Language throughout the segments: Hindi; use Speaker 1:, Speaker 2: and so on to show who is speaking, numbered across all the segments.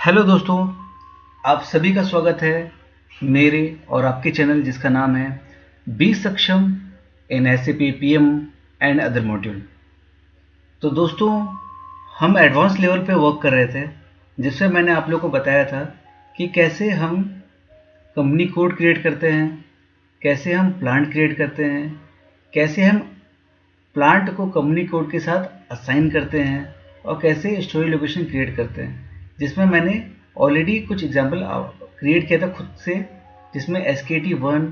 Speaker 1: हेलो दोस्तों, आप सभी का स्वागत है मेरे और आपके चैनल जिसका नाम है बी सक्षम इन SAP PM and other module. तो दोस्तों, हम एडवांस लेवल पे वर्क कर रहे थे जिसमें मैंने आप लोगों को बताया था कि कैसे हम कंपनी कोड क्रिएट करते हैं, कैसे हम प्लांट क्रिएट करते हैं, कैसे हम प्लांट को कंपनी कोड के साथ असाइन करते हैं और कैसे स्टोरेज लोकेशन क्रिएट करते हैं, जिसमें मैंने ऑलरेडी कुछ एग्जांपल क्रिएट किया था खुद से, जिसमें SKT1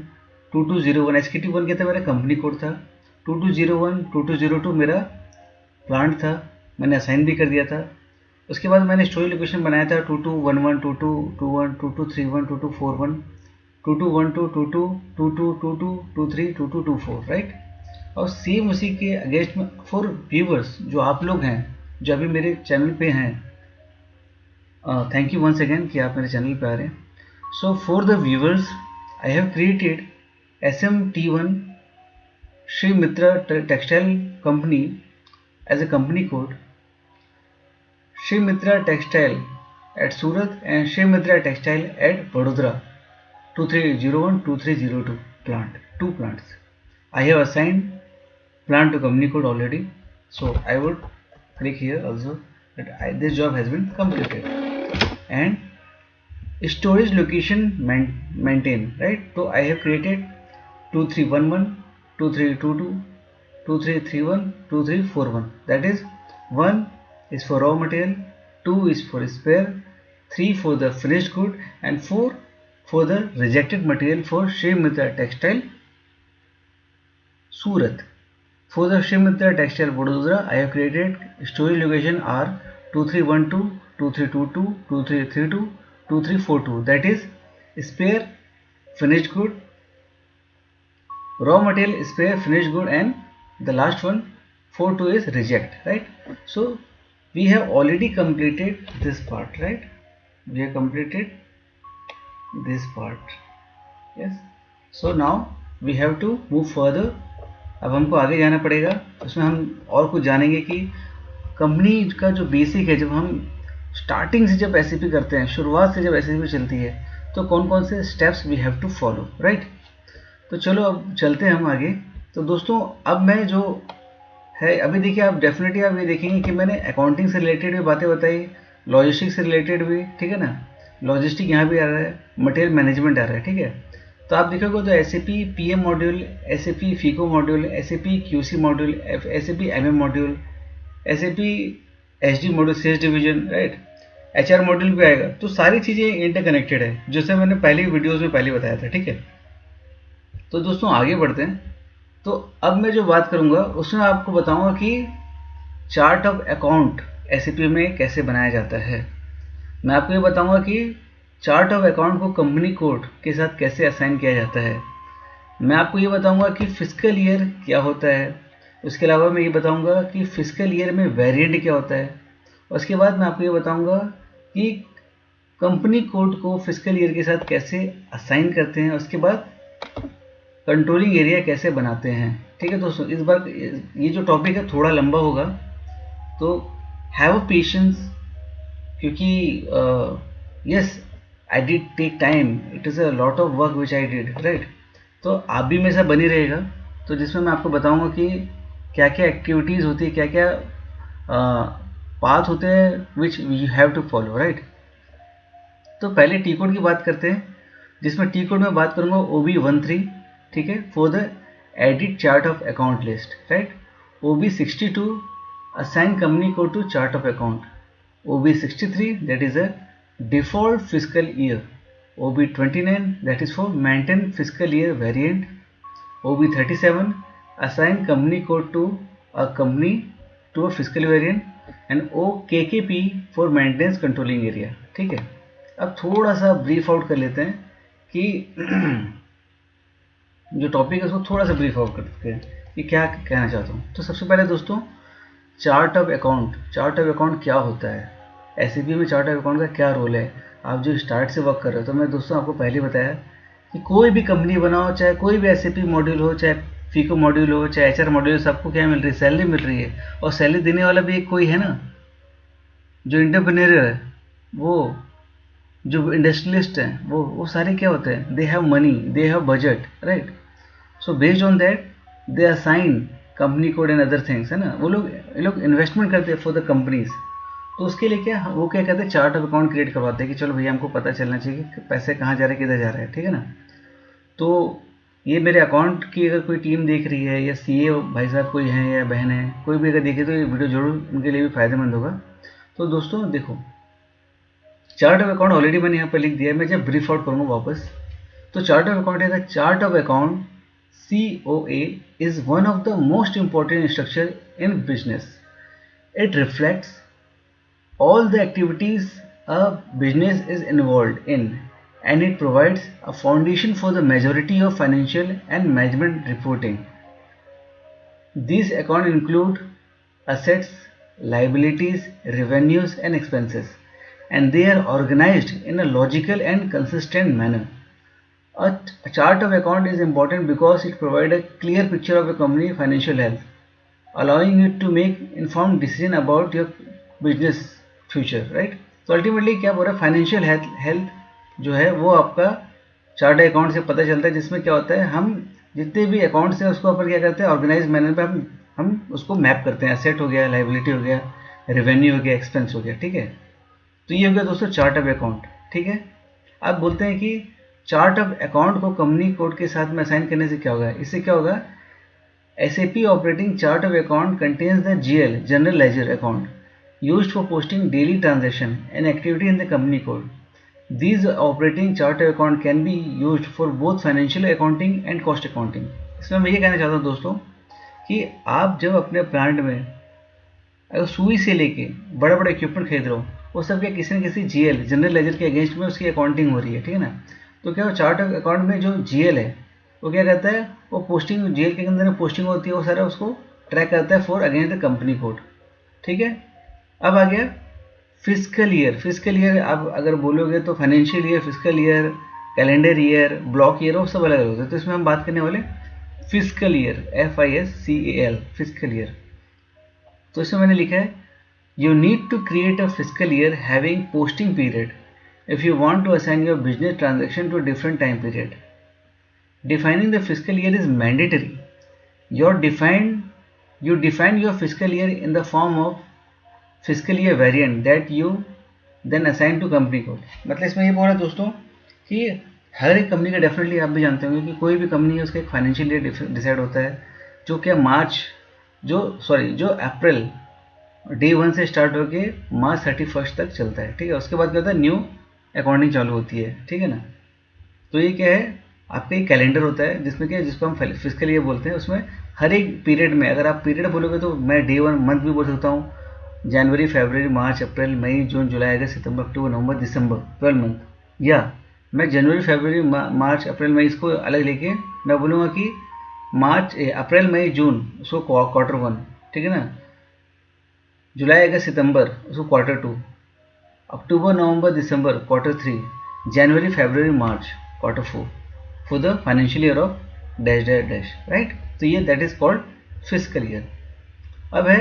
Speaker 1: 2201 SKT1 क्या था, मेरा कंपनी कोड था। 2201 2202 मेरा प्लांट था, मैंने असाइन भी कर दिया था। उसके बाद मैंने स्टोरेज लोकेशन बनाया था 2211 2221 2231 2241 2212 22 22 22 23 2224, राइट। और सेम उसी के अगेंस्ट में फॉर व्यूवर्स जो आप लोग हैं, जो अभी मेरे चैनल पे हैं, थैंक यू वंस अगेन कि आप मेरे चैनल पे आ रहे हैं। So for the viewers I have created SMT1 Shri Mitra textile company as a company code, Shri Mitra textile at Surat and Shri Mitra textile at बड़ोदरा 2301 2302 plant, 2 plants. I have assigned plant to company code already, so I would click here also that this job has been completed. And storage location maintain, right? So I have created 2311 2322 2331 2341. That is, 1 is for raw material, 2 is for spare, 3 for the finished good, and 4 for the rejected material for Shri Mitra Textile Surat. For the Shri Mitra Textile Vadodara, I have created storage location are 2312 2322 2332 2342. That is spare, finished good, raw material, spare, finished good, and the last one 42 is reject, right? So we have already completed this part, right? We have completed this part, yes. So now we have to move further. अब हमको आगे जाना पड़ेगा, उसमें हम और कुछ जानेंगे कि कंपनी का जो बेसिक है, जब हम स्टार्टिंग से जब SAP करते हैं, शुरुआत से जब SAP चलती है, तो कौन कौन से steps we have to follow, right. तो चलो अब चलते हैं हम आगे। तो दोस्तों, अब मैं जो है, अभी देखिए, आप डेफिनेटली आप ये देखेंगे कि मैंने अकाउंटिंग से रिलेटेड भी बातें बताई, लॉजिस्टिक से रिलेटेड भी, ठीक है ना। लॉजिस्टिक यहाँ भी आ रहा है, मटेरियल मैनेजमेंट आ रहा है, ठीक है। तो आप देखोगे तो SAP PM module, SAP FICO module, SAP QC module, SAP MM module, SAP SD module, sales division, right, HR module भी आएगा। तो सारी चीज़ें इंटरकनेक्टेड है, जैसे मैंने पहले वीडियोस में पहले बताया था, ठीक है। तो दोस्तों आगे बढ़ते हैं। तो अब मैं जो बात करूँगा उसमें आपको बताऊँगा कि चार्ट ऑफ अकाउंट SAP में कैसे बनाया जाता है। मैं आपको ये बताऊँगा कि चार्ट ऑफ अकाउंट को कंपनी कोड के साथ कैसे असाइन किया जाता है। मैं आपको ये बताऊंगा कि फिस्कल ईयर क्या होता है। उसके अलावा मैं ये बताऊंगा कि फिस्कल ईयर में वेरिएंट क्या होता है। उसके बाद मैं आपको ये बताऊंगा कि कंपनी कोड को फिस्कल ईयर के साथ कैसे असाइन करते हैं। उसके बाद कंट्रोलिंग एरिया कैसे बनाते हैं, ठीक है दोस्तों। इस बार ये जो टॉपिक है थोड़ा लंबा होगा, तो हैव अ पेशेंस, क्योंकि yes I did take time, it is a lot of work which I did, right। तो आप भी मेरे साथ बनी रहेगा, तो जिसमें मैं आपको बताऊंगा कि क्या क्या एक्टिविटीज़ होती है, क्या क्या पाथ होते हैं which you have to follow, right. तो पहले टी कोड की बात करते हैं, जिसमें टी कोड में बात करूंगा OB13, ठीक है, for the edit chart of account list, right. OB62 assign company code to chart of account. OB63 that is a default fiscal year. OB29 that is for maintain fiscal year variant. OB37 assign company code to a company to a fiscal variant, and OKKP for maintenance controlling area, ठीक है। अब थोड़ा सा ब्रीफ आउट कर लेते हैं कि जो टॉपिक है उसको थोड़ा सा ब्रीफ आउट करते हैं कि क्या कहना चाहता हूँ। तो सबसे पहले दोस्तों, चार्ट ऑफ अकाउंट क्या होता है, SAP में चार्ट ऑफ अकाउंट का क्या रोल है। आप जो स्टार्ट से वर्क कर रहे हो, तो मैं दोस्तों आपको पहले बताया कि कोई भी कंपनी बनाओ, चाहे कोई भी SAP मॉड्यूल हो, चाहे FICO मॉड्यूल हो, चाहे HR मॉड्यूल हो, सबको क्या मिल रही है, सैलरी मिल रही है। और सैलरी देने वाला भी एक कोई है ना, जो एंटरप्रेन्योर है, वो जो इंडस्ट्रियलिस्ट हैं वो सारे क्या होते हैं, they have money, they have budget, right. So based on that they assign company code and other things, है ना। वो लोग इन्वेस्टमेंट करते हैं फॉर द कंपनीज। तो उसके लिए क्या वो क्या कहते हैं, चार्ट ऑफ अकाउंट क्रिएट करवाते हैं कि चलो भैया हमको पता चलना चाहिए कि पैसे कहाँ जा रहे हैं, किधर जा रहे हैं, ठीक है ना। तो ये मेरे अकाउंट की अगर कोई टीम देख रही है या सीए भाई साहब कोई हैं या बहन है, कोई भी अगर देखे तो ये वीडियो जरूर उनके लिए भी फायदेमंद होगा। तो दोस्तों देखो, चार्ट ऑफ अकाउंट ऑलरेडी मैंने यहाँ पर लिख दिया है, मैं जब ब्रीफ आउट करूँगा वापस। तो चार्ट ऑफ अकाउंट है, chart of account COA is one of the most important structure in business. It reflects all the activities a business is involved in, and it provides a foundation for the majority of financial and management reporting. These accounts include assets, liabilities, revenues and expenses, and they are organized in a logical and consistent manner. A chart of account is important because it provides a clear picture of a company's financial health, allowing you to make informed decision about your business future, right? तो अल्टीमेटली क्या बोल रहा है, फाइनेंशियल हेल्थ जो है वो आपका चार्ट अकाउंट से पता चलता है, जिसमें क्या होता है हम जितने भी अकाउंट्स हैं उसको अपन क्या करते हैं, ऑर्गेनाइज मैनर पे हम उसको मैप करते हैं। एसेट हो गया, लाइबिलिटी हो गया, रेवेन्यू हो गया, एक्सपेंस हो गया, ठीक है। तो ये हो गया दोस्तों चार्ट ऑफ अकाउंट, ठीक है। अब बोलते हैं कि चार्ट ऑफ अकाउंट को कंपनी कोड के साथ में असाइन करने से क्या होगा, इससे क्या होगा, SAP operating chart of account contains the GL general ledger account used for posting daily transaction and activity in the company code. These operating chart of account can be used for both financial accounting and cost accounting. इसमें मैं ये कहना चाहता हूँ दोस्तों कि आप जब अपने प्लांट में अगर सुई से लेके बड़ा बड़ा इक्विपमेंट खरीद रहे हो, वो सब क्या किसी न किसी GL जनरल लेजर के अगेंस्ट में उसकी अकाउंटिंग हो रही है, ठीक है ना। तो क्या चार्ट ऑफ अकाउंट में जो GL है वो क्या करता है, वो पोस्टिंग GL के अंदर पोस्टिंग होती है, वो सारा उसको ट्रैक करता है for against the company code, ठीक है। अब आ गया फिस्कल ईयर। फिस्कल ईयर आप अगर बोलोगे तो financial year, fiscal year, calendar year, block year, वो सब अलग अलग होते हैं। तो इसमें हम बात करने वाले fiscal year, FISCAL, fiscal year. तो इसमें मैंने लिखा है you need to create a fiscal year having posting period if you want to assign your business transaction to different time period. Defining the fiscal year is mandatory. You define your fiscal year in the form of fiscal year variant that you then assign to company code. मतलब इसमें ये बोल रहा है दोस्तों कि हर एक कंपनी का डेफिनेटली आप भी जानते होंगे कि कोई भी कंपनी है उसका एक फाइनेंशियल ईयर डिसाइड होता है, जो क्या जो अप्रैल डे 1 से स्टार्ट होके मार्च 31 तक चलता है, ठीक है। उसके बाद क्या होता है, न्यू अकाउंटिंग चालू होती है, ठीक है ना। तो ये क्या है, आपका एक कैलेंडर होता है जिसमें क्या, जिसको हम फिस्कल ईयर बोलते हैं। उसमें हर एक पीरियड में, अगर आप पीरियड बोलोगे तो मैं डे 1 मंथ भी बोल सकता हूँ, जनवरी, फरवरी, मार्च, अप्रैल, मई, जून, जुलाई, अगस्त, सितंबर, अक्टूबर, नवंबर, दिसंबर, 12 मंथ। या मैं जनवरी, फरवरी, मार्च, अप्रैल, मई इसको अलग लेके मैं बोलूँगा कि अप्रैल, मई, जून उसको क्वार्टर 1, ठीक है ना। जुलाई, अगस्त, सितंबर उसको quarter 2, October, November, December quarter 3, January, February, March quarter 4 for the financial year of dash dash dash, right. तो ये that is called fiscal year. अब है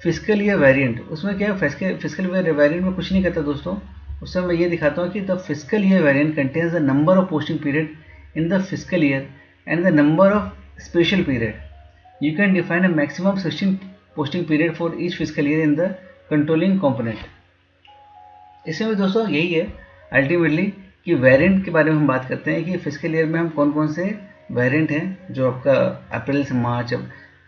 Speaker 1: फिस्कल ईयर वेरिएंट। उसमें क्या है, फिस्कल ईयर वेरिएंट में कुछ नहीं कहता दोस्तों, उसमें मैं ये दिखाता हूँ कि the fiscal year variant contains the number of posting period in the fiscal year and the number of special period. You can define a maximum 16 posting period for each fiscal year in the controlling component. इसमें भी दोस्तों यही है अल्टीमेटली कि वेरिएंट के बारे में हम बात करते हैं कि फिस्कल ईयर में हम कौन कौन से वेरिएंट हैं, जो आपका अप्रैल से मार्च,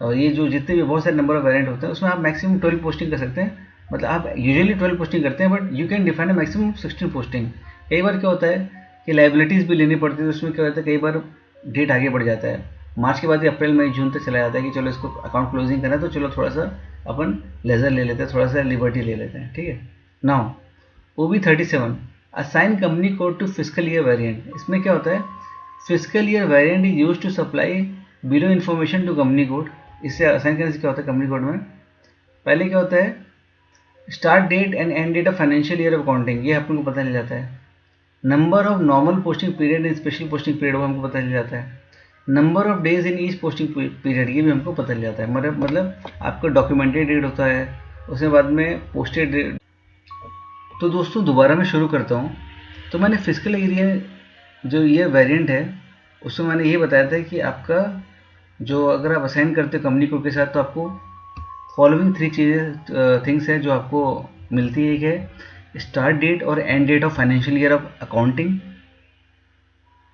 Speaker 1: और ये जो जितने भी बहुत सारे नंबर ऑफ वेरिएंट होते हैं उसमें आप मैक्सिमम 12 पोस्टिंग कर सकते हैं। मतलब आप यूजुअली 12 पोस्टिंग करते हैं, but you can define a maximum 16 posting. कई बार क्या होता है कि लाइबिलिटीज़ भी लेनी पड़ती है, तो उसमें क्या होता है कई बार डेट आगे बढ़ जाता है, मार्च के बाद ही अप्रैल, मई, जून तक चला जाता है कि चलो इसको अकाउंट क्लोजिंग करना है, तो चलो थोड़ा सा अपन लेजर ले लेते हैं, थोड़ा सा लिबर्टी ले लेते हैं, ठीक है। Now OB37 assign company code to fiscal year variant. इसमें क्या होता है, fiscal year variant is used to supply below information to company code. इससे असाइन करने से क्या होता है, कंपनी कोड में पहले क्या होता है, start date and end date of financial year of accounting, ये अपन को पता चल जाता है। Number of normal posting period and special posting period, वो हमको पता चल जाता है। Number of days in each posting period, ये भी हमको पता चल जाता है। मतलब आपका डॉक्यूमेंटेड डेट होता है, उसके बाद में पोस्टेड डेट। तो दोस्तों दोबारा मैं शुरू करता हूँ। तो मैंने फिजिकल एरिया जो ये वेरिएंट है उसमें मैंने ये बताया था कि आपका जो अगर आप असाइन करते हो कंपनी कोड के साथ तो आपको फॉलोइंग 3 चीज़ें थिंग्स है जो आपको मिलती है। एक है स्टार्ट डेट और end date of financial year of accounting,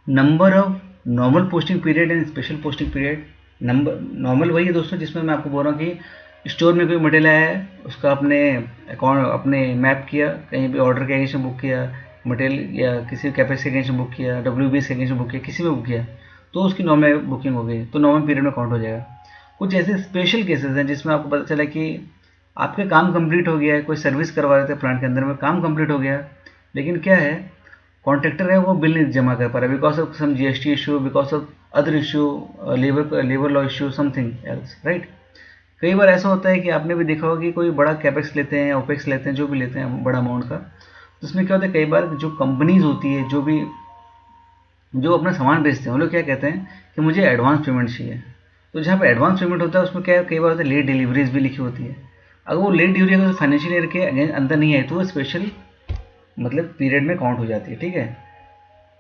Speaker 1: number of normal posting period and special posting period. Number normal वही है दोस्तों जिसमें मैं आपको बोल रहा हूँ कि स्टोर में कोई मटेरियल आया है उसका आपने अकाउंट अपने मैप किया, कहीं भी ऑर्डर के अगेंस्ट बुक किया मटेरियल या किसी कैपेक्स के अगेंस्ट बुक किया, WBS के अगेंस्ट बुक किया, किसी में बुक किया तो उसकी नॉर्मल बुकिंग हो गई तो नॉर्मल पीरियड में काउंट हो जाएगा। कुछ ऐसे स्पेशल केसेस हैं जिसमें आपको पता चला कि आपका काम कंप्लीट हो गया है, कोई सर्विस करवा रहे थे प्लांट के अंदर में, काम कंप्लीट हो गया लेकिन क्या है कॉन्ट्रैक्टर है वो बिल नहीं जमा कर पा रहा because of some GST issue, because of other issue, labour law issue, something else, right. कई बार ऐसा होता है कि आपने भी देखा होगा कि कोई बड़ा कैपेक्स लेते हैं, ओपेक्स लेते हैं, जो भी लेते हैं बड़ा अमाउंट का, तो उसमें क्या होता है कई बार जो कंपनीज होती है जो अपना सामान बेचते हैं वो लोग क्या कहते हैं कि मुझे एडवांस पेमेंट चाहिए। तो जहाँ पे एडवांस पेमेंट होता है उसमें क्या कई बार होता है लेट डिलीवरीज भी लिखी होती है। अगर वो लेट डिलीवरी अगर फाइनेंशियल ईयर के अंदर नहीं आई तो वो स्पेशल मतलब पीरियड में काउंट हो जाती है, ठीक है।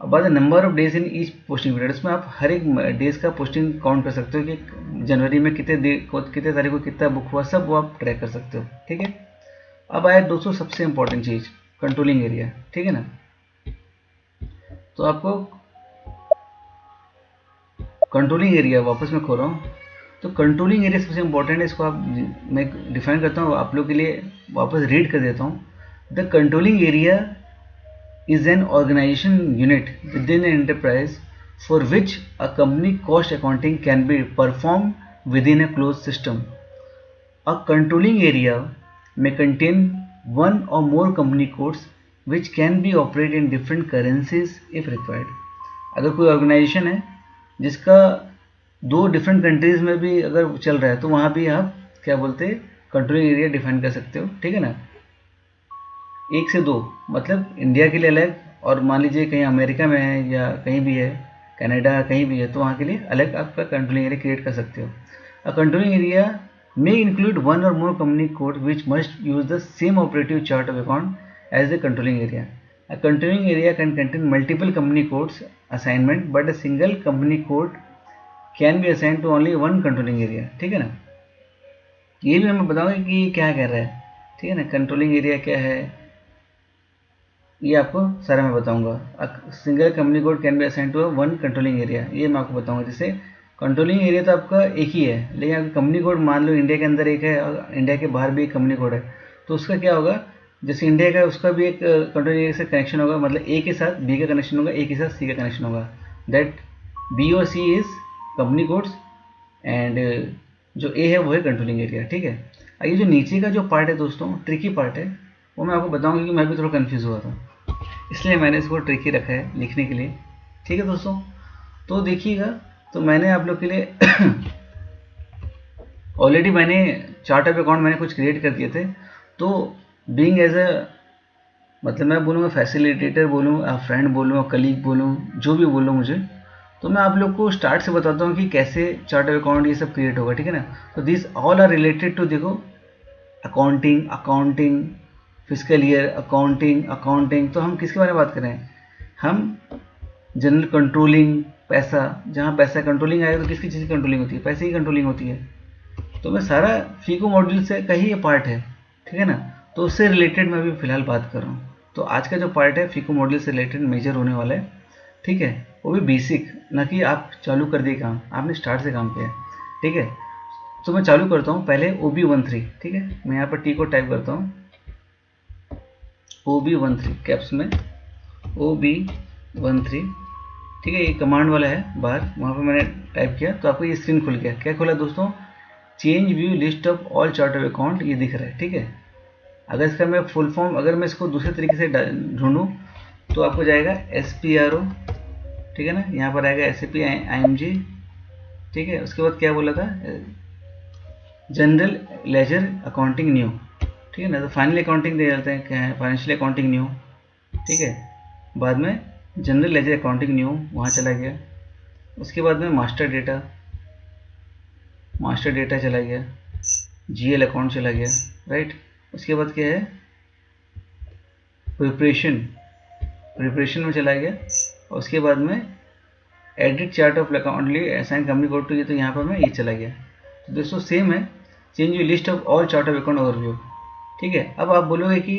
Speaker 1: अब बात है number of days in each posting period, इसमें आप हर एक डेज का पोस्टिंग काउंट कर सकते हो कि जनवरी में कितने तारीख को कितना बुक हुआ, सब वो आप ट्रैक कर सकते हो, ठीक है। अब आया दोस्तों सबसे इंपॉर्टेंट चीज़ कंट्रोलिंग एरिया, ठीक है ना। तो आपको कंट्रोलिंग एरिया वापस मैं खोल रहा हूँ, तो कंट्रोलिंग एरिया सबसे इंपॉर्टेंट है, इसको आप मैं डिफाइन करता हूँ आप लोग के लिए वापस रीड कर देता हूँ। The controlling area is an organization unit within an enterprise for which a company cost accounting can be performed within a closed system. A controlling area may contain one or more company codes which can be operated in different currencies if required. अगर कोई ऑर्गेनाइजेशन है जिसका 2 डिफरेंट कंट्रीज में भी अगर चल रहा है तो वहाँ भी आप क्या बोलते हैं कंट्रोलिंग एरिया डिफाइन कर सकते हो, ठीक है ना। 1 से 2 मतलब इंडिया के लिए अलग, और मान लीजिए कहीं अमेरिका में है या कहीं भी है, कनाडा कहीं भी है, तो वहाँ के लिए अलग आपका कंट्रोलिंग एरिया क्रिएट कर सकते हो। अ कंट्रोलिंग एरिया मे इंक्लूड वन और more company code which must use the same operative chart of account as the controlling area. A controlling area can contain multiple company codes assignment but a single company code can be assign to only one controlling area, ठीक है ना। ये भी मैं बताऊंगा कि क्या कह रहा है, ठीक है ना। कंट्रोलिंग एरिया क्या है ये आपको सारा मैं बताऊंगा। Single company code can be assign to one controlling area, ये मैं आपको बताऊंगा। जैसे कंट्रोलिंग एरिया तो आपका एक ही है लेकिन अगर कंपनी कोड मान लो इंडिया के अंदर एक है और इंडिया के बाहर भी एक कंपनी कोड है तो उसका क्या होगा, जैसे इंडिया का उसका भी एक कंट्रोलिंग एरिया से कनेक्शन होगा, मतलब ए के साथ बी का कनेक्शन होगा, ए के साथ सी का कनेक्शन होगा, दैट बी और सी इज कंपनी कोड्स एंड जो ए है वो है कंट्रोलिंग एरिया, ठीक है। ये जो नीचे का जो पार्ट है दोस्तों ट्रिकी पार्ट है, वो मैं आपको बताऊंगा कि मैं भी थोड़ा कंफ्यूज हुआ था इसलिए मैंने इसको ट्रिकी रखा है लिखने के लिए, ठीक है दोस्तों। तो देखिएगा, तो मैंने आप लोग के लिए ऑलरेडी मैंने चार्ट ऑफ अकाउंट मैंने कुछ क्रिएट कर दिए थे। तो बीइंग एज अ मतलब मैं बोलूँगा फैसिलिटेटर बोलूँ, फ्रेंड बोलूँ, कलीग बोलूँ, जो भी बोलूँ मुझे, तो मैं आप लोग को स्टार्ट से बताता हूँ कि कैसे चार्ट ऑफ अकाउंट ये सब क्रिएट होगा, ठीक है ना। तो this all are related to देखो अकाउंटिंग फिजिकल ईयर, अकाउंटिंग। तो हम किसके बारे में बात करें, हम जनरल कंट्रोलिंग, पैसा, जहाँ पैसा कंट्रोलिंग आएगा तो किसकी चीज़ की कंट्रोलिंग होती है, पैसे की कंट्रोलिंग होती है। तो मैं सारा फीको मॉड्यूल से का ही ये पार्ट है, ठीक है ना। तो उससे रिलेटेड मैं अभी फिलहाल बात कर रहा हूँ। तो आज का जो पार्ट है फीको मॉड्यूल से रिलेटेड मेजर होने वाला है, ठीक है। वो भी बेसिक, ना कि आप चालू कर दिए काम, आपने स्टार्ट से काम किया है, ठीक है। तो मैं चालू करता हूँ पहले OB13, ठीक है। मैं यहाँ पर टी को टाइप करता हूँ OB13 कैप्स में OB13, ठीक है। ये कमांड वाला है बाहर, वहाँ पर मैंने टाइप किया तो आपको ये स्क्रीन खुल गया। क्या खुला दोस्तों, change view list of all chart of account, ये दिख रहा है, ठीक है। अगर इसका मैं फुल फॉर्म अगर मैं इसको दूसरे तरीके से ढूंढूँ तो आपको जाएगा SPRO, ठीक है ना। यहाँ पर आएगा SAP IMG, ठीक है। उसके बाद क्या बोला था, जनरल लेजर अकाउंटिंग न्यू, ठीक है ना। तो फाइनल अकाउंटिंग दे जाते हैं, क्या है फाइनेंशियल अकाउंटिंग न्यू, ठीक है। बाद में जनरल लेजर अकाउंटिंग न्यू वहाँ चला गया। उसके बाद में मास्टर डेटा चला गया, GL अकाउंट चला गया, राइट। उसके बाद क्या है प्रिपरेशन, प्रिपरेशन में चला गया और उसके बाद में edit chart of accountly assign company code to ये, तो यहाँ पर मैं ये चला गया। तो दोस्तों सेम है, change you list of all chart of account overview. ठीक है, अब आप बोलोगे कि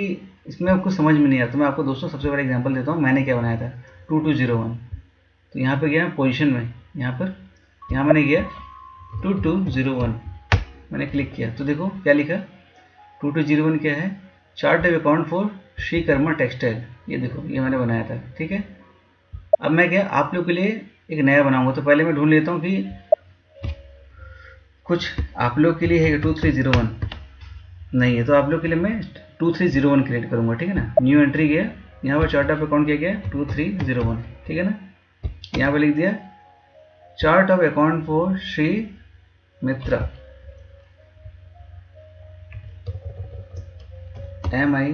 Speaker 1: इसमें आपको समझ में नहीं आता, तो मैं आपको दोस्तों सबसे बड़ा एग्जांपल देता हूँ। मैंने क्या बनाया था 2201, तो यहाँ पर गया पोजीशन में, यहाँ मैंने गया 2201, मैंने क्लिक किया तो देखो क्या लिखा 2201 क्या है, chart of account for Shri Karma textile. ये देखो ये मैंने बनाया था। ठीक है, अब मैं क्या आप लोग के लिए एक नया बनाऊंगा, तो पहले मैं ढूंढ लेता हूँ कि कुछ आप लोग के लिए है 2301 नहीं है, तो आप लोग के लिए मैं 2301 क्रिएट करूंगा। ठीक है ना, न्यू एंट्री गया, यहाँ पर चार्ट ऑफ अकाउंट क्या गया 2301। ठीक है ना, यहाँ पर लिख दिया chart of account for Shri Mitra MI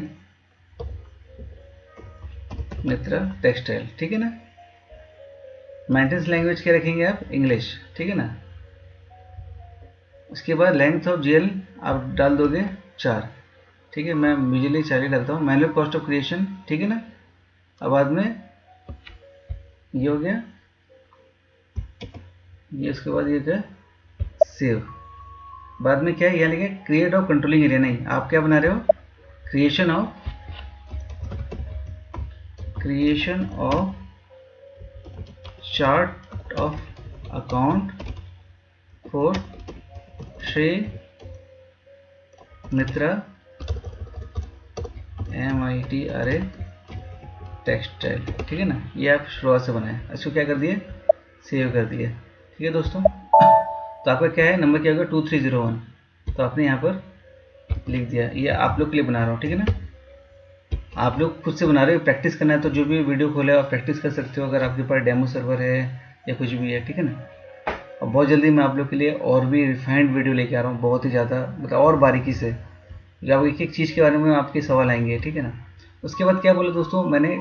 Speaker 1: Mitra textile. ठीक है ना, मेंटेनेंस लैंग्वेज क्या रखेंगे आप, इंग्लिश। ठीक है ना, उसके बाद लेंथ ऑफ GL आप डाल दोगे 4। ठीक है, मैं यूजुअली 4 ही डालता हूँ। Manual cost of creation. ठीक है ना, अब बाद में ये हो गया, ये उसके बाद ये क्या सेव। बाद में क्या है, यहाँ लिखे क्रिएट ऑफ कंट्रोलिंग एरिया। नहीं, आप क्या बना रहे हो, creation of chart of account for Shri Mitra MITRA textile. ठीक है ना, ये आप शुरुआत से बनाए, इसको क्या कर दिए, सेव कर दिए। ठीक है दोस्तों, तो आपका क्या है, नंबर क्या होगा 2301, तो आपने यहाँ पर लिख दिया। ये आप लोग के लिए बना रहा हूँ। ठीक है ना, आप लोग खुद से बना रहे हो, प्रैक्टिस करना है तो जो भी वीडियो खोले आप प्रैक्टिस कर सकते हो, अगर आपके पास डेमो सर्वर है या कुछ भी है। ठीक है ना, और बहुत जल्दी मैं आप लोग के लिए और भी रिफाइंड वीडियो लेके आ रहा हूँ, बहुत ही ज़्यादा मतलब और बारीकी से, जब एक एक चीज़ के बारे में आपके सवाल आएंगे। ठीक है ना, उसके बाद क्या बोले दोस्तों, मैंने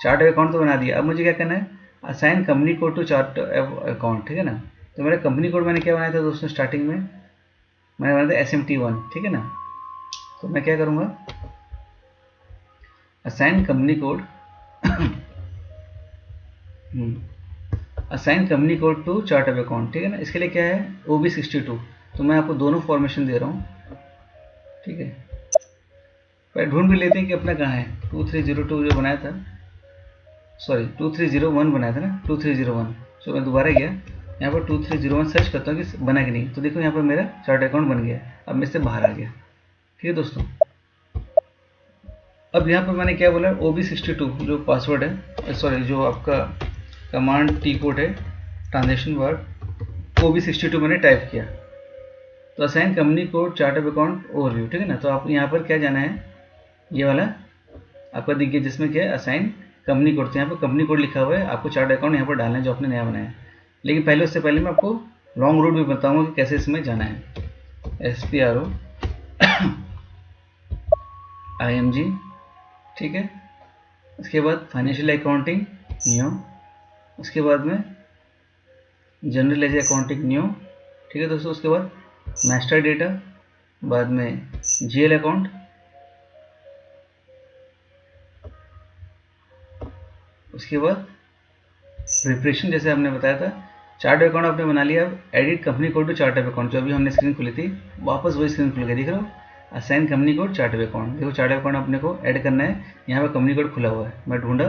Speaker 1: चार्ट ऑफ अकाउंट तो बना दिया, अब मुझे क्या करना है, assign company code to chart of account. ठीक है ना, तो मेरा कंपनी कोड मैंने क्या बनाया था दोस्तों, स्टार्टिंग में मैंने बनाया था SMT1। ठीक है ना, तो मैं क्या करूँगा, assign company code assign company code to chart of account. ठीक है ना, इसके लिए क्या है OB62, तो मैं आपको दोनों फॉर्मेशन दे रहा हूँ। ठीक है, पर ढूंढ भी लेते हैं कि अपना कहाँ है, 2302 जो बनाया था, सॉरी 2301 बनाया था ना, 2301। सो मैं दोबारा गया यहाँ पर 2301 सर्च करता हूँ कि बना कि नहीं, तो देखो यहाँ पर मेरा चार्ट अकाउंट बन गया। अब मैं इससे बाहर आ गया। ठीक है दोस्तों, अब यहाँ पर मैंने क्या बोला, OB62 जो पासवर्ड है, सॉरी जो आपका कमांड T कोड है, ट्रांजेक्शन वर्ड OB62 मैंने टाइप किया, तो assign company code chart of account overview. ठीक है ना, तो आप यहाँ पर क्या जाना है, ये वाला आपका दिख गया जिसमें क्या है असाइन कंपनी कोड, तो यहाँ पर कंपनी कोड लिखा हुआ है, आपको चार्ट अकाउंट यहाँ पर डालना है जो आपने नया बनाया है। लेकिन पहले उससे पहले मैं आपको लॉन्ग रूट भी बताऊँगा कि कैसे इसमें जाना है, SPRO IMG। ठीक है, उसके बाद फाइनेंशियल अकाउंटिंग न्यू, उसके बाद में जनरल लेजर अकाउंटिंग न्यू। ठीक है दोस्तों, उसके बाद मास्टर डेटा, बाद में GL अकाउंट, उसके बाद प्रिपरेशन जैसे हमने बताया था, चार्ट अकाउंट आपने बना लिया। अब edit company code to chart of account, जो अभी हमने स्क्रीन खुली थी वापस वही स्क्रीन खुल गई, देख रहे हो, assign company code chart of account. देखो चार्ट ऑफ अकाउंट अपने को ऐड करना है, यहाँ पर कंपनी कोड खुला हुआ है, मैं ढूंढा,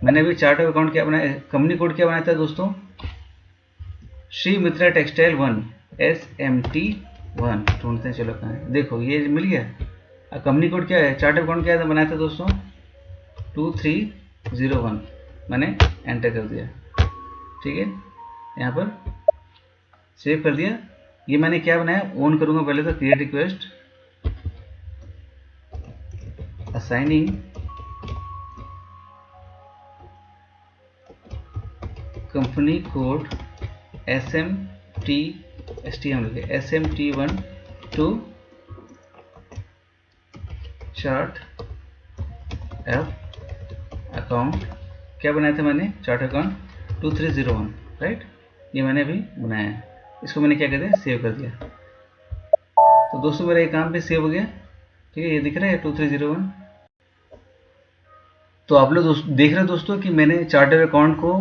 Speaker 1: मैंने अभी चार्ट ऑफ अकाउंट क्या बनाया, कंपनी कोड क्या बनाया था दोस्तों, श्री मित्रा टेक्सटाइल 1 SMT1। ढूंढते हैं, चलो कहाँ है, देखो ये मिल गया। अब कंपनी कोड क्या है, चार्ट ऑफ अकाउंट क्या बनाया था दोस्तों 2301, मैंने एंटर कर दिया। ठीक है, यहाँ पर सेव कर दिया। ये मैंने क्या बनाया, ऑन करूंगा पहले तो, create request assigning company code SMT1 to chart of account. क्या बनाया था मैंने, चार्ट अकाउंट 2301, राइट, ये मैंने अभी बनाया है। इसको मैंने क्या कर दिया, सेव कर दिया। तो दोस्तों मेरा ये काम पे सेव हो गया। ठीक है, ये दिख रहा है 2301, तो आप लोग देख रहे हो दोस्तों कि मैंने चार्ट ऑफ अकाउंट को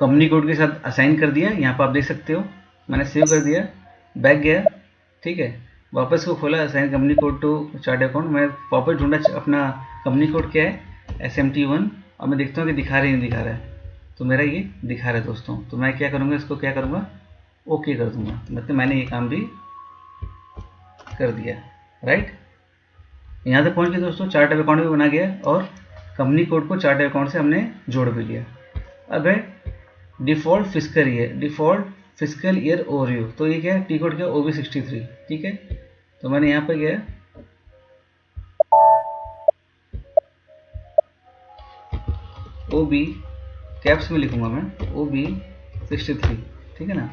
Speaker 1: कंपनी कोड के साथ असाइन कर दिया। यहाँ पर आप देख सकते हो मैंने सेव कर दिया, बैक गया, ठीक है, वापस को खोला, assign company code to chart account. मैं वापस ढूंढा अपना कंपनी कोड क्या है, SMT1, और मैं देखता हूँ कि दिखा रहा है नहीं दिखा रहा है। तो मेरा ये दिखा रहा है दोस्तों। तो मैं क्या करूँगा, इसको क्या करूँगा, ओके कर दूँगा, मतलब मैंने ये काम भी कर दिया, राइट। यहाँ तक पहुँच गए दोस्तों, चार्ट ऑफ अकाउंट भी बना गया और कंपनी कोड को चार्ट ऑफ अकाउंट से हमने जोड़ भी लिया। अब है डिफ़ॉल्ट फिजिकल ईयर ओवरव्यू। तो ये क्या है, टी कोड क्या, OB63, ठीक है। तो मैंने यहाँ पर गया, OB कैप्स में लिखूंगा मैं, OB63, ठीक है ना।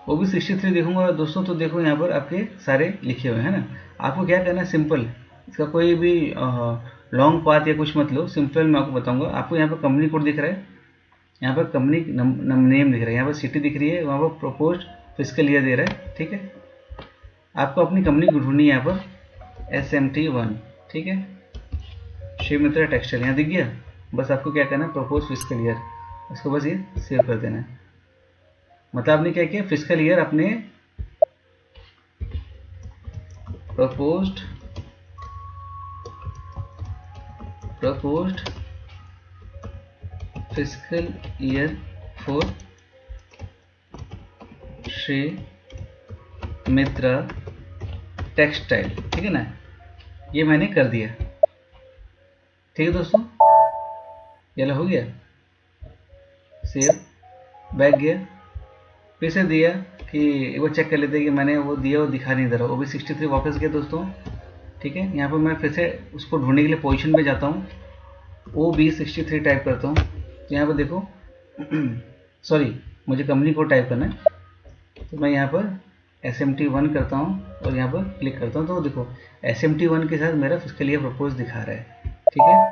Speaker 1: OB63 देखूंगा दोस्तों, तो देखो यहाँ पर आपके सारे लिखे हुए हैं ना। आपको क्या करना है, सिंपल, इसका कोई भी लॉन्ग पाथ या कुछ मत लो, सिंपल मैं आपको बताऊंगा। आपको यहाँ पर कंपनी कोड दिख रहा है, यहाँ पर कंपनी नेम दिख रहा है, यहाँ पर सिटी दिख रही है, वहाँ पर प्रपोज्ड फिजिकल ईयर दे रहा है, ठीक है। आपको अपनी कंपनी ढूंढनी है यहाँ पर SMT1, ठीक है, शिव मित्रा टेक्सटाइल, यहाँ दिख गया। बस आपको क्या करना है, प्रपोज फिजिकल ईयर, इसको बस ये सेव कर देना है। मतलब आपने क्या किया, फिजिकल ईयर अपने proposed physical year for Shri Mitra textile, ठीक है ना, ये मैंने कर दिया, ठीक है दोस्तों। ये हो गया, सेव, बैक गया, फिर से दिया कि वो चेक कर लेते हैं कि मैंने वो दिया, वो दिखा नहीं दे रहा। OB63 वापस गया दोस्तों, ठीक है। यहाँ पर मैं फिर से उसको ढूंढने के लिए पोजीशन पे जाता हूँ, OB63 टाइप करता हूँ। तो यहाँ पर देखो सॉरी, मुझे कंपनी कोड टाइप करना है, तो मैं यहाँ पर SMT1 करता हूँ और यहाँ पर क्लिक करता हूँ। तो देखो SMT1 के साथ मेरा फिजिकल ईयर प्रपोज दिखा रहा है, ठीक है।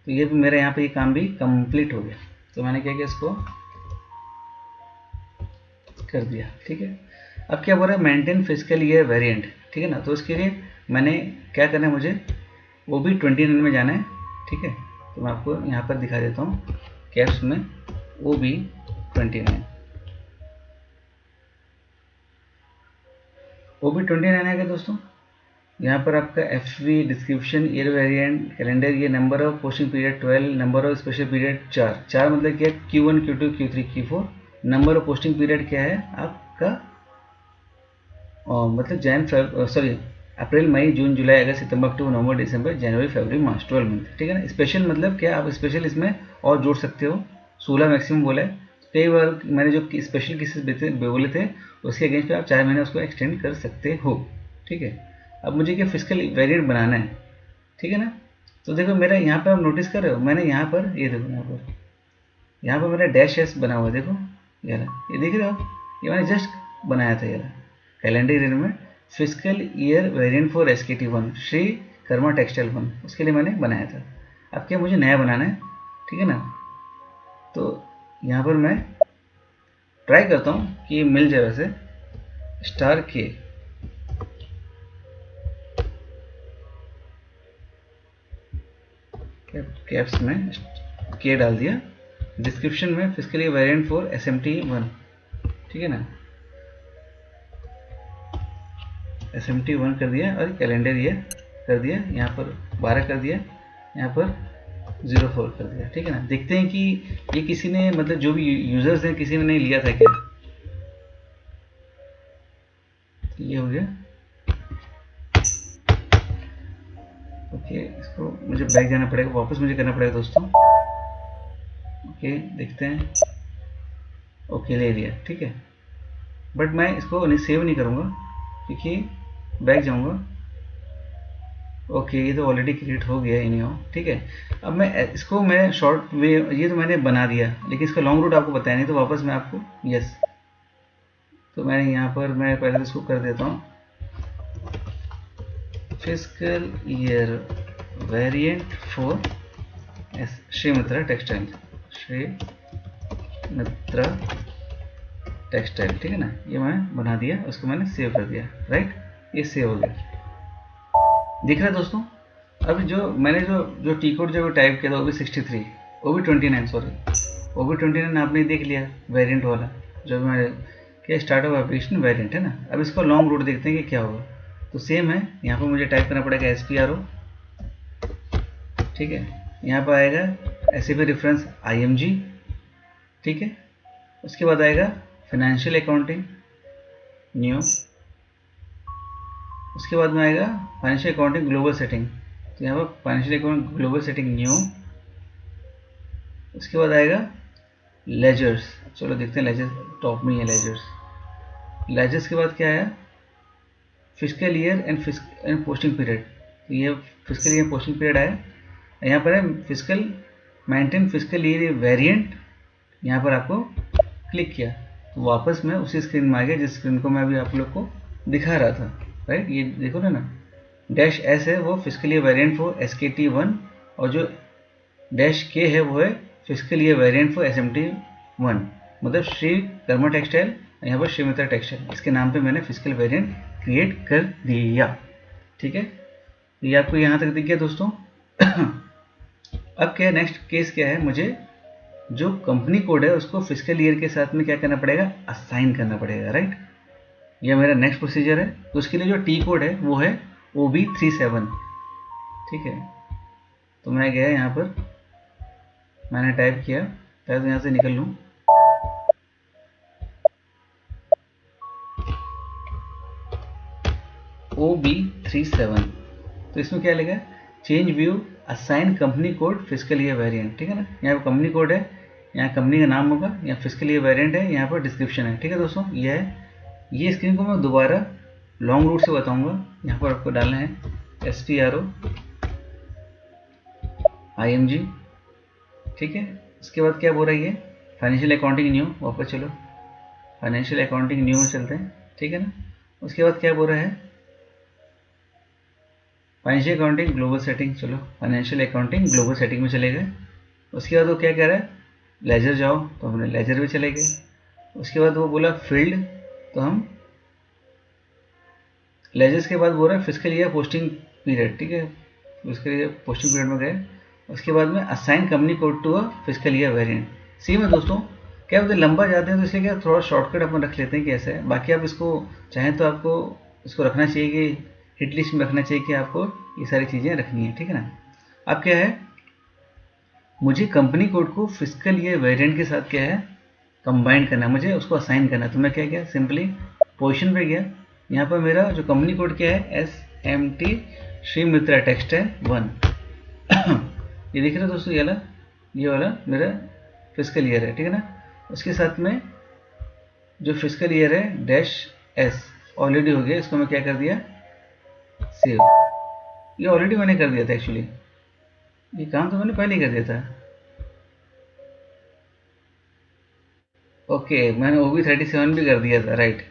Speaker 1: तो ये भी मेरा यहाँ पे ये काम भी कंप्लीट हो गया। तो मैंने क्या किया, इसको कर दिया, ठीक है। अब क्या बोल रहा है, मेंटेन फिजिकल ईयर वेरिएंट, ठीक है ना। तो इसके लिए मैंने क्या करना है, मुझे OB29 में जाना है, ठीक है। तो मैं आपको यहाँ पर दिखा देता हूँ कैप्स में, OB29 आ गया दोस्तों। यहाँ पर आपका FV description, year variant, calendar year, number of posting period 12, number of special period 4 मतलब क्या, Q1 Q2 Q3 Q4। Number of posting period क्या है आपका, मतलब अप्रैल मई जून जुलाई अगस्त सितंबर अक्टूबर नवंबर दिसंबर जनवरी फरवरी मार्च, 12 मंथ, ठीक है ना। स्पेशल मतलब क्या, आप स्पेशल इसमें और जोड़ सकते हो, 16 मैक्सिमम बोला है। कई बार मैंने जो स्पेशल केसेस बोले थे उसके अगेंस्ट पे आप 4 महीने उसको एक्सटेंड कर सकते हो, ठीक है। अब मुझे क्या फिजिकल वेरिएंट बनाना है, ठीक है ना। तो देखो मेरा यहाँ पर आप नोटिस कर रहे हो, मैंने यहाँ पर ये देखो, यहाँ पर मेरा डैश एस बना हुआ है, देखो ये देख रहे हो, ये मैंने जस्ट बनाया था यार, कैलेंडर ईयर में physical year variant for SKT1 Shri Karma textile 1, उसके लिए मैंने बनाया था। अब क्या मुझे नया बनाना है, ठीक है ना। तो यहाँ पर मैं ट्राई करता हूँ कि मिल जाए, वैसे स्टार के कैप्स में के डाल दिया, डिस्क्रिप्शन में physical year variant for SMT1, ठीक है ना, SMT1 कर दिया और कैलेंडर ईयर कर दिया, यहाँ पर 12 कर दिया, यहाँ पर 04 कर दिया, ठीक है ना। देखते हैं कि ये किसी ने, मतलब जो भी यूजर्स हैं, किसी ने नहीं लिया था क्या। ये हो गया, ओके। इसको मुझे बैक जाना पड़ेगा, वापस मुझे करना पड़ेगा दोस्तों। ओके देखते हैं, ओके ले लिया, ठीक है। बट मैं इसको सेव नहीं करूँगा क्योंकि बैक जाऊँगा। ओके ये तो ऑलरेडी क्रिएट हो गया इन्हीं, ठीक है। अब मैं इसको मैं शॉर्ट वे, ये तो मैंने बना दिया, लेकिन इसका लॉन्ग रूट आपको बताया नहीं, तो वापस मैं आपको यस, तो मैंने यहाँ पर मैं पहले इसको कर देता हूँ physical year variant for Shri Mitra textile, Shri Mitra textile, ठीक है ना। ये मैं बना दिया, उसको मैंने सेव कर दिया, राइट, ये सेव हो गया, दिख रहा है दोस्तों। अभी जो मैंने जो टी कोड जो टाइप किया था वो भी 63, वो भी 29, सॉरी वो भी 29 आपने देख लिया वेरिएंट वाला, जो मैं क्या स्टार्ट ऑफ एप्लीकेशन वेरिएंट है ना। अब इसको लॉन्ग रूट देखते हैं कि क्या होगा। तो सेम है, यहाँ पर मुझे टाइप करना पड़ेगा SPRO, ठीक है। यहाँ पर आएगा SAP रेफरेंस IMG, ठीक है। उसके बाद आएगा फाइनेंशियल अकाउंटिंग न्यू, उसके बाद में आएगा फाइनेंशियल अकाउंटिंग ग्लोबल सेटिंग, तो यहाँ पर financial accounting global setting new. उसके बाद आएगा लेजर्स, चलो देखते हैं लेजर्स, टॉप में ही है लेजर्स। लेजर्स के बाद क्या आया, physical year and posting period, तो ये फिजिकल ईयर पोस्टिंग पीरियड आया। यहाँ पर है physical maintain physical year variant, यहाँ पर आपको क्लिक किया तो वापस मैं उसी स्क्रीन में आ गया जिस स्क्रीन को मैं अभी आप लोग को दिखा रहा था, राइट। ये देखो ना -S है वो physical year variant for SKT1, और जो -K है वो है physical year variant for SMT1, मतलब श्री कर्मा टेक्सटाइल, यहाँ पर श्री मित्रा टेक्सटाइल, इसके नाम पे मैंने फिजिकल वेरिएंट क्रिएट कर दिया, ठीक है। ये आपको यहाँ तक दिख गया दोस्तों। अब क्या है, नेक्स्ट केस क्या है, मुझे जो कंपनी कोड है उसको फिजिकल ईयर के साथ में क्या करना पड़ेगा, असाइन करना पड़ेगा, राइट। यह मेरा नेक्स्ट प्रोसीजर है। तो उसके लिए जो टी कोड है वो है OB37, ठीक है। तो मैं गया यहाँ पर, मैंने टाइप किया, पहले तो यहाँ से निकल लूँ, OB37, तो इसमें क्या लिखा है, change view assign company code physical year variant, ठीक है ना। यहाँ पर कंपनी कोड है, यहाँ कंपनी का नाम होगा, यहाँ फिजिकल ईयर वेरिएंट है, यहाँ पर डिस्क्रिप्शन है, ठीक है दोस्तों। ये है, ये स्क्रीन को मैं दोबारा लॉन्ग रूट से बताऊंगा। यहाँ पर आपको डालना है SPRO IMG, ठीक है। उसके बाद क्या बोल रही है, फाइनेंशियल अकाउंटिंग न्यू, वापस चलो फाइनेंशियल अकाउंटिंग न्यू में चलते हैं, ठीक है ना। उसके बाद क्या बोल रहा है, फाइनेंशियल अकाउंटिंग ग्लोबल सेटिंग, चलो फाइनेंशियल अकाउंटिंग ग्लोबल सेटिंग में चले गए। उसके बाद वो क्या कह रहा है, लेजर जाओ, तो हमने लेजर में चले गए। उसके बाद वो बोला फील्ड, तो हम लेजर्स के बाद बोल रहा है फिजिकल ईयर पोस्टिंग पीरियड, ठीक है, उसके लिए पोस्टिंग पीरियड में गए। उसके बाद में assign company code to a fiscal year variant. Same है दोस्तों, क्या होता है लंबा जाते हैं तो इसलिए क्या थोड़ा शॉर्टकट अपन रख लेते हैं कि ऐसा है। बाकी आप इसको चाहें तो आपको इसको रखना चाहिए कि हिट लिस्ट में रखना चाहिए कि आपको ये सारी चीज़ें रखनी है, ठीक है ना। अब क्या है, मुझे कंपनी कोड को फिजिकल ईयर वेरिएंट के साथ क्या है कंबाइन करना है, मुझे उसको असाइन करना है। तो मैं क्या किया, सिंपली पोजीशन पे गया, यहाँ पर मेरा जो कंपनी कोड क्या है SMT श्री मित्रा टेक्सटाइल 1 ये देख रहे हो दोस्तों, ये वाला मेरा फिजिकल ईयर है, ठीक है ना। उसके साथ में जो फिजिकल ईयर है -S ऑलरेडी हो गया, इसको मैं क्या कर दिया, सेव। ये ऑलरेडी मैंने कर दिया था एक्चुअली, ये काम तो मैंने पहले ही कर दिया था। ओके, मैंने OB37 भी कर दिया था, राइट।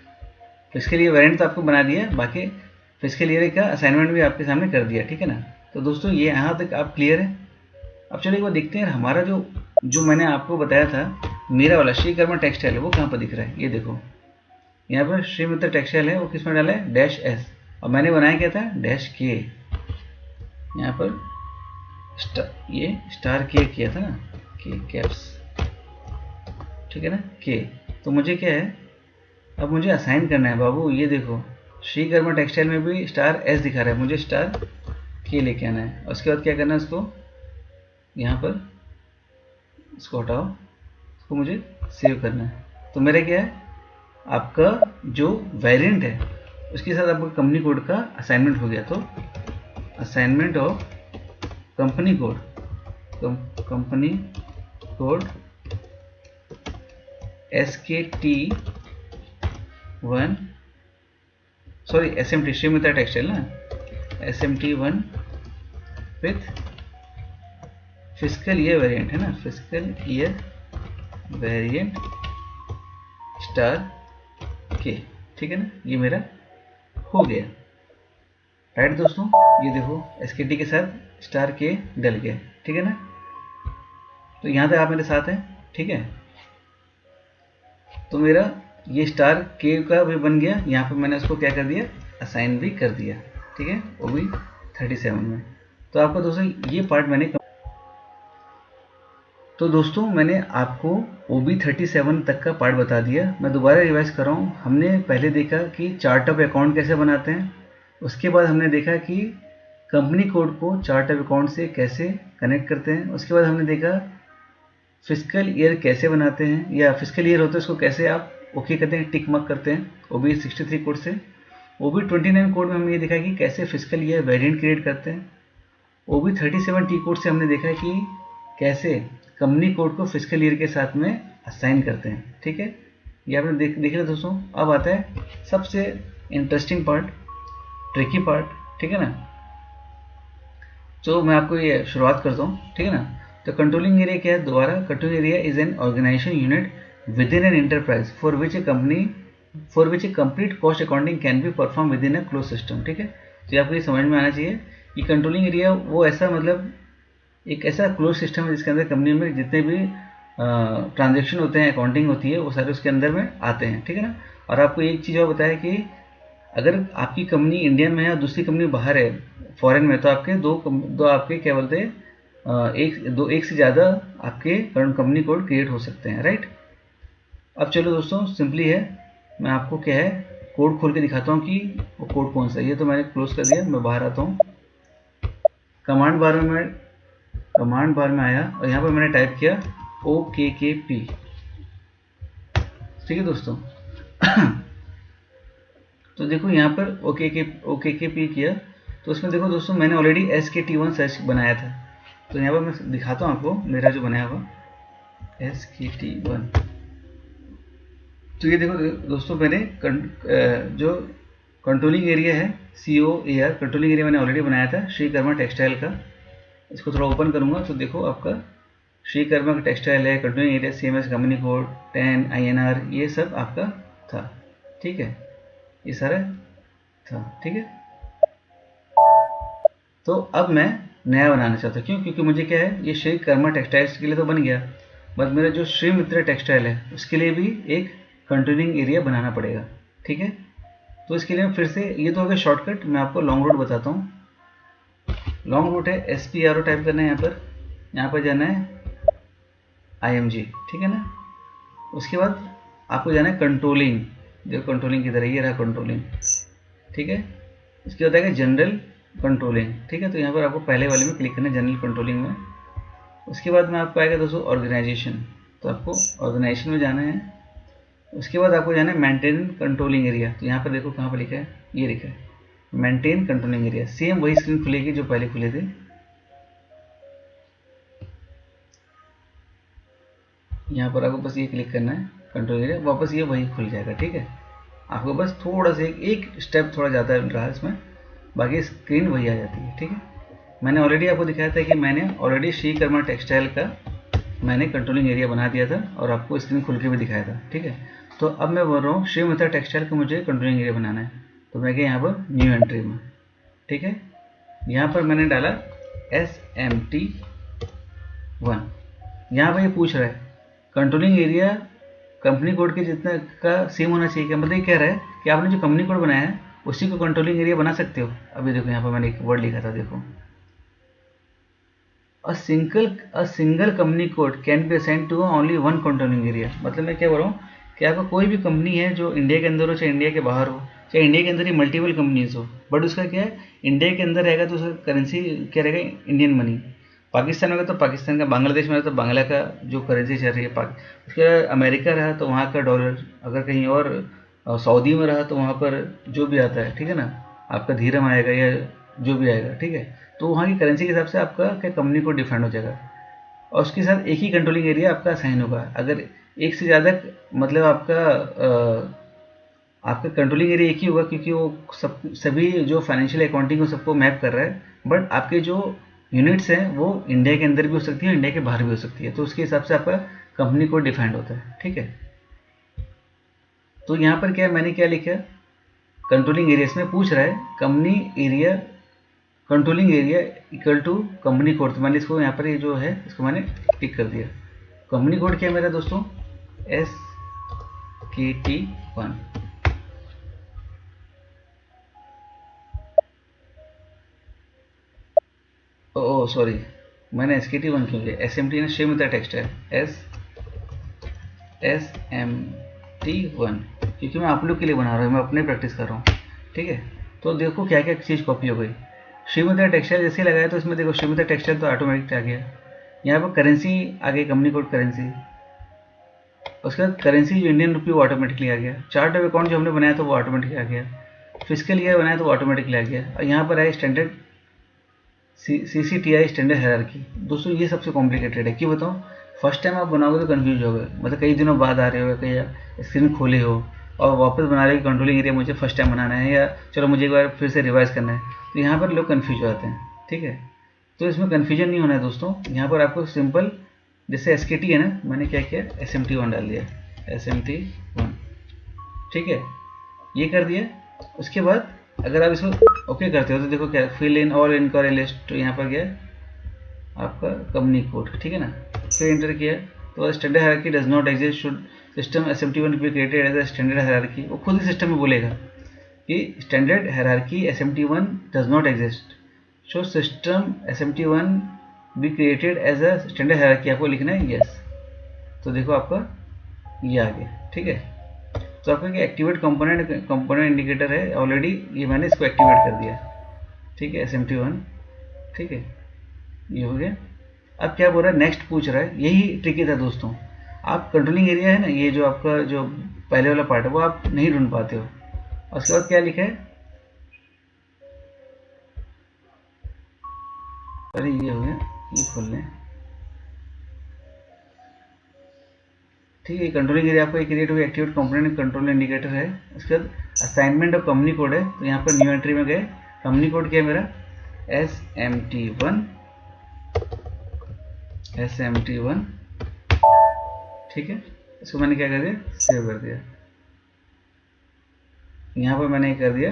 Speaker 1: फिजिकल ईयर वेरिएंट तो आपको बना दिया, बाकी फिजिकल ईयर का असाइनमेंट भी आपके सामने कर दिया, ठीक है ना। तो दोस्तों ये यहाँ तक आप क्लियर है। अब चलो एक बार देखते हैं हमारा जो मैंने आपको बताया था, मेरा वाला श्री कर्मा टेक्सटाइल है वो कहाँ पर दिख रहा है। ये देखो यहाँ पर श्री मित्र टेक्सटाइल है, वो किस में डाला है, -S, और मैंने बनाया क्या था, -K, यहाँ पर ये स्टार K किया था ना, K कैप्स, ठीक है ना, K। तो मुझे क्या है, अब मुझे असाइन करना है बाबू। ये देखो श्री कर्मा टेक्सटाइल में भी -S दिखा रहा है, मुझे K लेके आना है। उसके बाद क्या करना है, उसको यहाँ पर इसको हटाओ, इसको मुझे सेव करना है। तो मेरा क्या है, आपका जो वेरिएंट है उसके साथ आपका कंपनी कोड का असाइनमेंट हो गया। तो assignment of company code, company code SKT1, sorry SMT Shri Mitra textile ना, SMT1 with physical year variant है ना, फिजिकल ईयर वेरिएंट K, ठीक है ना। ये मेरा हो गया, राइट दोस्तों। ये देखो SKT के साथ K डल गया, ठीक है ना। तो यहाँ तक आप मेरे साथ हैं, ठीक है। तो मेरा ये K का भी बन गया, यहाँ पे मैंने उसको क्या कर दिया, असाइन भी कर दिया, ठीक है, OB37 में। तो आपको दोस्तों ये पार्ट मैंने तो दोस्तों मैंने आपको OB37 तक का पार्ट बता दिया। मैं दोबारा रिवाइज कर रहा हूँ। हमने पहले देखा कि चार्ट ऑफ अकाउंट कैसे बनाते हैं, उसके बाद हमने देखा कि कंपनी कोड को चार्ट ऑफ अकाउंट से कैसे कनेक्ट करते हैं, उसके बाद हमने देखा फिजिकल ईयर कैसे बनाते हैं, या फिजिकल ईयर होता है उसको कैसे आप ओके करते हैं, टिक मार्क करते हैं OB63 कोड से। OB29 कोड में हमने ये देखा कि कैसे फिजिकल ईयर वेरिएंट क्रिएट करते हैं। OB37T कोड से हमने देखा कि कैसे कंपनी कोड को फिजिकल ईयर के साथ में असाइन करते हैं। ठीक है, ये आपने देख लिया दोस्तों। अब आता है सबसे इंटरेस्टिंग पार्ट, ट्रिकी पार्ट, ठीक है ना। तो मैं आपको ये शुरुआत करता हूँ, ठीक है ना। तो कंट्रोलिंग एरिया क्या है, दोबारा controlling area is an organization unit within an enterprise for which a complete cost accounting can be perform within a close system. ठीक है, तो आपको ये समझ में आना चाहिए कि कंट्रोलिंग एरिया वो ऐसा मतलब एक ऐसा क्लोज सिस्टम है जिसके अंदर कंपनी में जितने भी ट्रांजेक्शन होते हैं, अकाउंटिंग होती है, वो सारे उसके अंदर में आते हैं। ठीक है ना। और आपको एक चीज़ और बताया कि अगर आपकी कंपनी इंडिया में है और दूसरी कंपनी बाहर है फॉरेन में, तो आपके दो आपके क्या बोलते हैं एक से ज़्यादा आपके कंपनी कोड क्रिएट हो सकते हैं, राइट। अब चलो दोस्तों, सिंपली है, मैं आपको क्या है कोड खोल के दिखाता हूँ कि वो कोड कौन सा है। ये तो मैंने क्लोज कर दिया, मैं बाहर आता हूँ। कमांड बार में आया और यहाँ पर मैंने टाइप किया OKKP। ठीक है दोस्तों। तो देखो यहाँ पर OKKP किया, तो उसमें देखो दोस्तों मैंने ऑलरेडी SKT1 सर्च बनाया था। तो यहाँ पर मैं दिखाता हूँ आपको मेरा जो बनाया हुआ SKT1। तो ये देखो दोस्तों, मैंने जो कंट्रोलिंग एरिया है COAR कंट्रोलिंग एरिया मैंने ऑलरेडी बनाया था श्री कर्मा टेक्सटाइल का। इसको थोड़ा ओपन करूंगा तो देखो आपका श्री कर्मा का टेक्सटाइल है, controlling area CMS company code 10 INR ये सब आपका था। ठीक है, ये सारा था। ठीक है, तो अब मैं नया बनाना चाहता हूँ। क्यों? क्योंकि मुझे क्या है, ये श्री कर्मा टेक्सटाइल्स के लिए तो बन गया, बट मेरा जो श्री मित्र टेक्सटाइल है उसके लिए भी एक कंट्रोलिंग एरिया बनाना पड़ेगा। ठीक है, तो इसके लिए फिर से ये तो हो गया शॉर्टकट। मैं आपको लॉन्ग रूट बताता हूँ। लॉन्ग रूट है SPRO टाइप करना है, यहाँ पर जाना है IMG। ठीक है ना। उसके बाद आपको जाना है कंट्रोलिंग, जो कंट्रोलिंग की तरह ये रहा कंट्रोलिंग। ठीक है, इसके बाद आएगा जनरल कंट्रोलिंग। ठीक है, तो यहाँ पर आपको पहले वाले में क्लिक करना है, जनरल कंट्रोलिंग में। उसके बाद में आपको आएगा दोस्तों ऑर्गेनाइजेशन, तो आपको ऑर्गेनाइजेशन में जाना है। उसके बाद आपको जाना है मेंटेन कंट्रोलिंग एरिया। तो यहाँ पर देखो कहाँ पर लिखा है, ये लिखा है मेंटेन कंट्रोलिंग एरिया। सेम वही स्क्रीन खुलेगी जो पहले खुले थे। यहाँ पर आपको बस ये क्लिक करना है कंट्रोल एरिया, वापस ये वही खुल जाएगा। ठीक है, आपको बस थोड़ा सा एक स्टेप थोड़ा ज़्यादा रहा इसमें, बाकी स्क्रीन वही आ जाती है। ठीक है, मैंने ऑलरेडी आपको दिखाया था कि मैंने ऑलरेडी श्री कर्मा टेक्सटाइल का मैंने कंट्रोलिंग एरिया बना दिया था और आपको स्क्रीन खुल के भी दिखाया था। ठीक है, तो अब मैं बोल रहा हूँ श्री मित्र टेक्सटाइल का मुझे कंट्रोलिंग एरिया बनाना है। तो मैं गया यहाँ पर न्यू एंट्री में। ठीक है, यहाँ पर मैंने डाला SMT1। यहाँ पर ये पूछ रहा है कंट्रोलिंग एरिया कंपनी कोड के जितना का सेम होना चाहिए क्या। मतलब ये कह रहा है कि आपने जो कंपनी कोड बनाया है उसी को कंट्रोलिंग एरिया बना सकते हो। अभी देखो यहाँ पर मैंने एक वर्ड लिखा था, देखो a single company code can be assign to only one controlling area. मतलब मैं क्या बोल रहा हूँ कि आपका कोई भी कंपनी है जो इंडिया के अंदर हो चाहे इंडिया के बाहर हो, चाहे इंडिया के अंदर ही मल्टीपल कंपनीज हो, बट उसका क्या है इंडिया के अंदर रहेगा तो उसका करेंसी क्या रहेगा, इंडियन मनी। पाकिस्तान होगा तो पाकिस्तान का, बांग्लादेश में रहा तो बांग्ला का जो करेंसी चल रही है उसके अमेरिका रहा तो वहाँ का डॉलर, अगर कहीं और सऊदी में रहा तो वहाँ पर जो भी आता है, ठीक है ना, आपका धीरम आएगा या जो भी आएगा। ठीक है, तो वहाँ की करेंसी के हिसाब से आपका क्या कंपनी को डिफाइंड हो जाएगा और उसके साथ एक ही कंट्रोलिंग एरिया आपका असाइन होगा। अगर एक से ज़्यादा मतलब आपका कंट्रोलिंग एरिया एक ही होगा क्योंकि वो सभी जो फाइनेंशियल अकाउंटिंग हो सबको मैप कर रहा है, बट आपके जो यूनिट्स हैं वो इंडिया के अंदर भी हो सकती है, इंडिया के बाहर भी हो सकती है, तो उसके हिसाब से आपका कंपनी कोड डिफाइंड होता है। ठीक है, तो यहाँ पर क्या मैंने क्या लिखा, कंट्रोलिंग एरिया इसमें पूछ रहा है company area controlling area equal to company code. तो मैंने इसको यहाँ पर ये जो है इसको मैंने टिक कर दिया। कंपनी कोड क्या है मेरा दोस्तों, SKT1। ओ सॉरी, मैंने SKT1 क्यों किया, SMT ने शेम मेथड टेक्स्ट है, SMT1, क्योंकि मैं आप लोग के लिए बना रहा हूँ, मैं अपने प्रैक्टिस कर रहा हूँ, ठीक है। तो देखो क्या क्या चीज़ कॉपी हो गई। श्रीमती टेक्सटाइल जैसे लगाया तो इसमें देखो श्रीमती टेक्सटाइल तो ऑटोमेटिक आ गया, यहाँ पर करेंसी आ गई, कंपनी कोड करेंसी, उसके बाद करेंसी जो इंडियन रुपी वो ऑटोमेटिकली आ गया, चार्ट ऑफ अकाउंट जो हमने बनाया तो वो ऑटोमेटिकली आ गया, फिजिकल ईयर बनाया तो वो ऑटोमेटिकली आ गया, और यहाँ पर आए स्टैंडर्ड CCTI स्टैंडर्ड हायरार्की। दोस्तों ये सबसे कॉम्प्लिकेटेड है, क्यों बताऊँ, फर्स्ट टाइम आप बनाओगे तो कन्फ्यूज हो गए, मतलब कई दिनों बाद आ रहे हो, कई स्क्रीन खोले हो और वापस बना रहे हो कंट्रोलिंग एरिया मुझे फर्स्ट टाइम बनाना है, या चलो मुझे एक बार फिर से रिवाइज करना है, तो यहाँ पर लोग कन्फ्यूज हो जाते हैं, ठीक है। तो इसमें कन्फ्यूजन नहीं होना है दोस्तों, यहाँ पर आपको सिंपल, जैसे SKT है ना, मैंने क्या किया SMT1 डाल दिया, SMT1, ठीक है, ये कर दिया। उसके बाद अगर आप इसको ओके करते हो तो देखो क्या, fill in all enquiry list, तो यहाँ पर गया आपका कंपनी कोड, ठीक है ना, फिर एंटर किया तो standard hierarchy does not exist, should system SMT1 be created as a standard hierarchy, वो खुद ही सिस्टम में बोलेगा कि standard hierarchy SMT1 does not exist, so system SMT1 be created as a standard hierarchy, आपको लिखना है यस। तो देखो आपका ये आ गया, ठीक है। तो आपका क्या एक्टिवेट कंपोनेंट इंडिकेटर है ऑलरेडी, ये मैंने इसको एक्टिवेट कर दिया, ठीक है, SMT1, ठीक है, ये हो गया। अब क्या बोल रहा है, नेक्स्ट पूछ रहा है, यही ट्रिकी था दोस्तों, आप कंट्रोलिंग एरिया है ना, ये जो आपका जो पहले वाला पार्ट है वो आप नहीं ढूंढ पाते हो। और उसके बाद क्या लिखा है, अरे ये हो गया, ये खोल लें, ठीक है। कंट्रोलिंग एरिया आपका क्रिएट हुआ, एक्टिवेट कंपोनेंट कंट्रोल इंडिकेटर है। उसके बाद असाइनमेंट ऑफ कंपनी कोड है, तो यहाँ पर न्यू एंट्री में गए, कंपनी कोड क्या है मेरा SMT1, ठीक है। इसको मैंने क्या कर दिया, सेव कर दिया, यहाँ पर मैंने कर दिया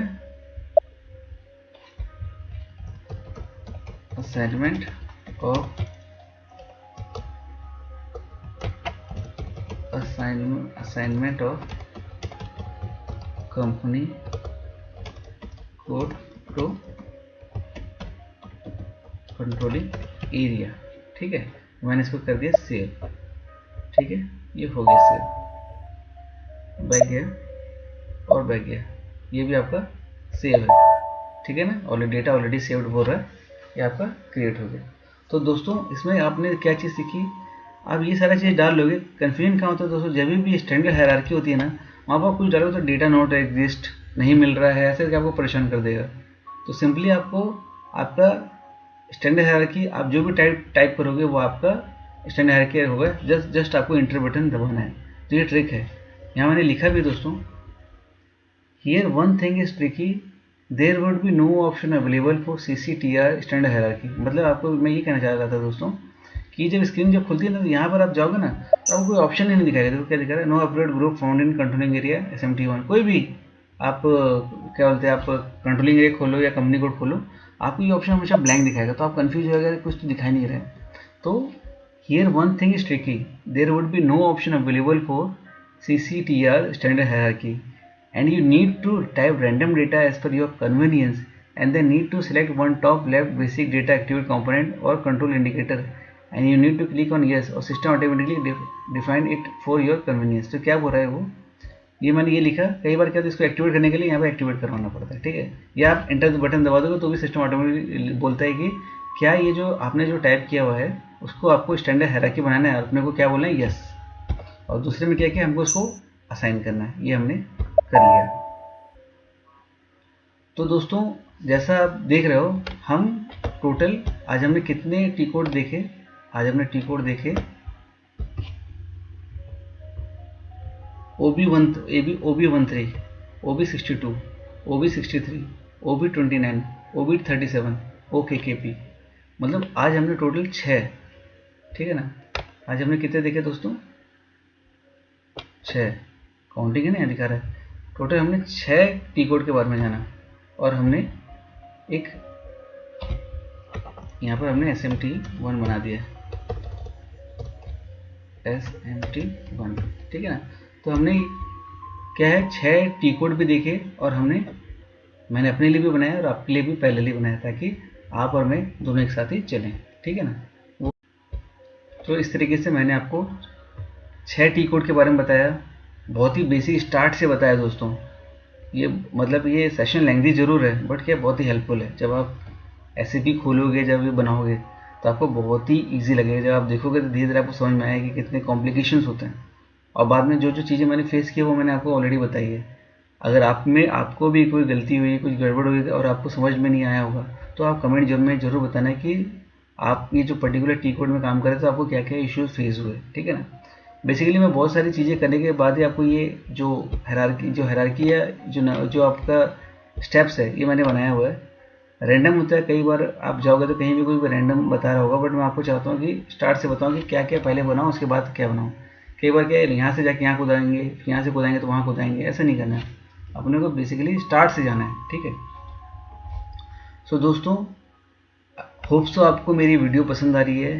Speaker 1: assignment of company code to controlling area, ठीक है। मैंने इसको कर दिया सेव, ठीक है, ये हो गया सेव, बैक गया और बैक गया, ये भी आपका सेव है, ठीक है ना, ऑलरेडी डेटा ऑलरेडी सेव्ड बोल रहा है, ये आपका क्रिएट हो गया। तो दोस्तों इसमें आपने क्या चीज़ सीखी, आप ये सारा चीज़ डाल लोगे, कन्फ्यूजन कहाँ होता है दोस्तों, जब भी स्टैंडर्ड हायरार्की होती है ना, वहाँ पर कुछ डालोगे तो डेटा नॉट एग्जिस्ट, नहीं मिल रहा है, ऐसे करके आपको परेशान कर देगा। तो सिंपली आपको आपका स्टैंडर्ड हायरार्की आप जो भी टाइप करोगे वो आपका स्टैंडर्ड हायरार्की होगा, जस्ट आपको इंटर बटन दबाना है। तो ये ट्रिक है, यहाँ मैंने लिखा भी दोस्तों, here one thing is tricky, there would be no option available for CCTR standard hierarchy. मतलब आपको मैं ये कहना चाह रहा था दोस्तों कि जब स्क्रीन जब खुलती है ना, तो यहाँ पर आप जाओगे ना तो आपको कोई ऑप्शन ही नहीं दिखाएगा। देखो क्या दिखा रहा है, no upload group found in controlling area SMT1, कोई भी आप क्या बोलते हैं, आप कंट्रोलिंग एरिया खोलो या कंपनी कोड खोलो, आपको ये ऑप्शन हमेशा ब्लैंक दिखाएगा, तो आप कंफ्यूज हो गए, कुछ तो दिखाई नहीं रहा है। तो here one thing is tricky, there would be no option available for CCTR standard hierarchy and you need to type random data as per your convenience, and then need to select one top left basic data activate component or control indicator, and you need to click on yes और system automatically define it for your convenience। तो क्या बोल रहा है वो, ये मैंने ये लिखा, कई बार क्या होता है इसको एक्टिवेट करने के लिए यहाँ पे एक्टिवेट करवाना पड़ता है, ठीक है, या आप एंटर बटन दबा दोगे तो भी सिस्टम ऑटोमेटिकली बोलता है कि क्या ये जो आपने जो टाइप किया हुआ है उसको आपको स्टैंडर्ड हायरार्की बनाना है, अपने को क्या बोलना है यस, और दूसरे में क्या किया, हमको उसको असाइन करना है, ये हमने कर लिया। तो दोस्तों जैसा आप देख रहे हो, हम टोटल आज हमने कितने टी कोड देखे, आज हमने टी कोड देखे OB13, OB62, OB63, OB29, OB37, OKKP, मतलब आज हमने टोटल 6, ठीक है ना। आज हमने कितने देखे दोस्तों, 6, काउंटिंग है ना, यहाँ दिखा रहा है, टोटल हमने 6 टी कोड के बारे में जाना, और हमने एक यहाँ पर हमने SMT1 बना दिया, SMT1, ठीक है ना। तो हमने क्या है, 6 टी कोड भी देखे, और मैंने अपने लिए भी बनाया और आपके लिए भी पैरेलली बनाया, ताकि आप और मैं दोनों एक साथ ही चलें, ठीक है ना। तो इस तरीके से मैंने आपको 6 टी कोड के बारे में बताया, बहुत ही बेसिक स्टार्ट से बताया दोस्तों। ये मतलब ये सेशन लेंथी ज़रूर है बट क्या बहुत ही हेल्पफुल है। जब आप SAP खोलोगे, जब ये बनाओगे तो आपको बहुत ही ईजी लगेगा। जब आप देखोगे तो धीरे धीरे आपको समझ में आएगा कि कितने कॉम्प्लिकेशंस होते हैं। और बाद में जो जो चीज़ें मैंने फेस की वो मैंने आपको ऑलरेडी बताई है। अगर आप में आपको भी कोई गलती हुई, कुछ गड़बड़ हुई और आपको समझ में नहीं आया होगा तो आप कमेंट में ज़रूर बताना कि आप ये जो पर्टिकुलर टी कोड में काम कर रहे थे तो आपको क्या क्या इश्यूज फेस हुए, ठीक है ना। बेसिकली मैं बहुत सारी चीज़ें करने के बाद ही आपको ये जो हायरार्की है, जो आपका स्टेप्स है, ये मैंने बनाया हुआ है। रैंडम होता है, कई बार आप जाओगे तो कहीं भी कोई रैंडम बता रहा होगा, बट मैं आपको चाहता हूँ कि स्टार्ट से बताऊँ कि क्या क्या पहले बनाऊँ उसके बाद क्या बनाऊँ। कई बार क्या है, यहाँ से जाके यहाँ कूदाएंगे, यहाँ से कूदाएंगे तो वहाँ कूदाएंगे, ऐसा नहीं करना है। अपने को बेसिकली स्टार्ट से जाना है, ठीक है। सो दोस्तों, होप सो आपको मेरी वीडियो पसंद आ रही है।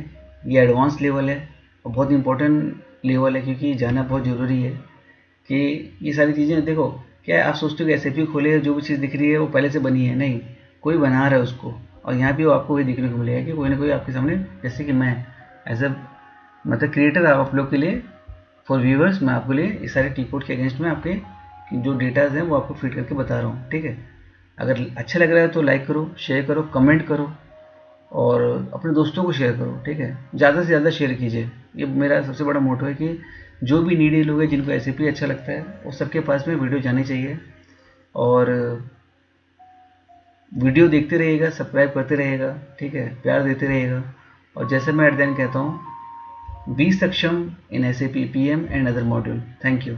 Speaker 1: ये एडवांस लेवल है और बहुत इंपॉर्टेंट लेवल है, क्योंकि जाना बहुत ज़रूरी है कि ये सारी चीज़ें देखो। क्या है, आप सोचते हो कि SAP खोले जो भी चीज़ दिख रही है वो पहले से बनी है, नहीं, कोई बना रहा है उसको। और यहाँ भी आपको वही देखने को मिलेगा कि कोई ना कोई आपके सामने, जैसे कि मैं एज अ मतलब क्रिएटर आप लोग के लिए, फॉर व्यूवर्स, मैं आपके लिए इस सारे टी कोड के अगेंस्ट में आपके जो डेटाज हैं वो आपको फीड करके बता रहा हूँ, ठीक है। अगर अच्छा लग रहा है तो लाइक करो, शेयर करो, कमेंट करो और अपने दोस्तों को शेयर करो, ठीक है। ज़्यादा से ज़्यादा शेयर कीजिए। ये मेरा सबसे बड़ा मोटो है कि जो भी नीडी लोग हैं जिनको SAP अच्छा लगता है वो सबके पास में वीडियो जानी चाहिए। और वीडियो देखते रहिएगा, सब्सक्राइब करते रहिएगा, ठीक है, प्यार देते रहिएगा। और जैसे मैं एट द एंड कहता हूँ, बी सक्षम इन SAP PM and other module. Thank you.